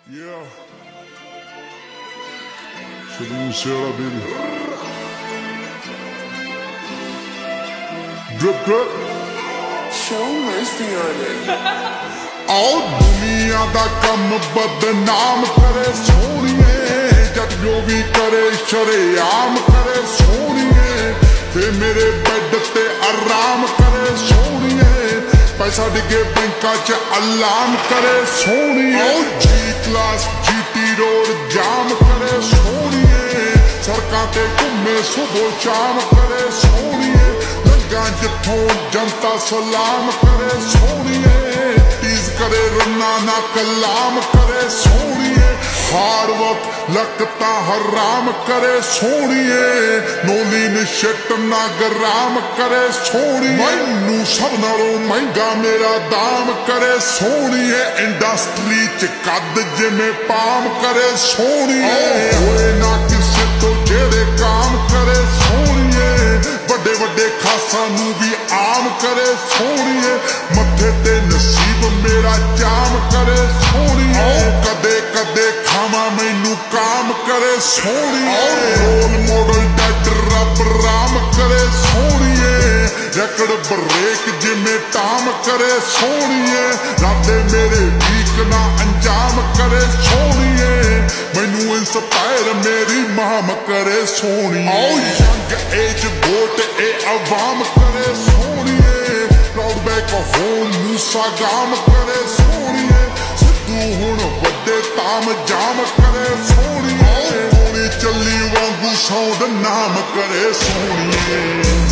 Yeah. Seduce ela, baby. Drip, drip. Show mercy on it. ਆਓ ਦੁਨੀਆ ਦਾ ਕੰਮ ਬਦਨਾਮ ਕਰੇ ਸੋਹਣੀਏ, ਜਦ ਜੋ ਵੀ ਕਰੇ ਸ਼ਰੇਆਮ ਕਰੇ ਸੋਹਣੀਏ, ਤੇ ਮੇਰੇ ਬੈੱਡ ਤੇ ਆਰਾਮ ਕਰੇ ਸੋਹਣੀਏ, ਪੈਸਾ ਡਿੱਗੇ ਬੈਂਕਾਂ 'ਚ ਅਲਾਮ ਕਰੇ ਸੋਹਣੀਏ, ਜੀ ਕਲਾਸ ਜੀਟੀ ਰੋਡ ਜਾਮ ਕਰੇ ਸੋਹਣੀਏ, ਸੜਕਾਂ ਤੇ ਘੁੰਮੇ ਸੁਬਹ ਸ਼ਾਮ ਕਰੇ ਸੋਹਣੀਏ, ਲੰਘਾਂ ਜਿੱਥੋਂ ਜਨਤਾ ਸਲਾਮ ਕਰੇ ਸੋਹਣੀਏ, करे रन्ना ना कलाम करे सोहणीए, हार्ड वर्क लगता हराम करे सोहणीए, नोलीन शिट ना गराम करे सोहणीए, मैनू सब नालों महंगा मेरा दाम करे सोहणीए, इंडस्ट्री च कद जिवें पाम करे सोहणीए, होए ना किसे तो जेड़े काम करे सोहणीए, वड्डे वड्डे खासां नू भी आम करे सोहणीए, मत्थे ते नसीब मेरा जाम करे सोहणीए, कदे कदे खावा मैनू काम करे सोहणीए, रोल मॉडल डैड रब राम करे सोहणीए, रकड़ ब्रेक जिमें टाम करे सोहणीए, राते मेरे वीक ना अंजाम करे सोहणीए, मैनू इंस्पायर मेरी माम करे सोहणीए, यंग एज वोट ए अवाम करे सोहणीए, प्राउड बैक होम मूसा गाम करे सोहणीए, सिद्धू हुण वड्डे ताम जाम करे सोहणीए, गोली चली वांगू सौंद नाम करे सोहणीए।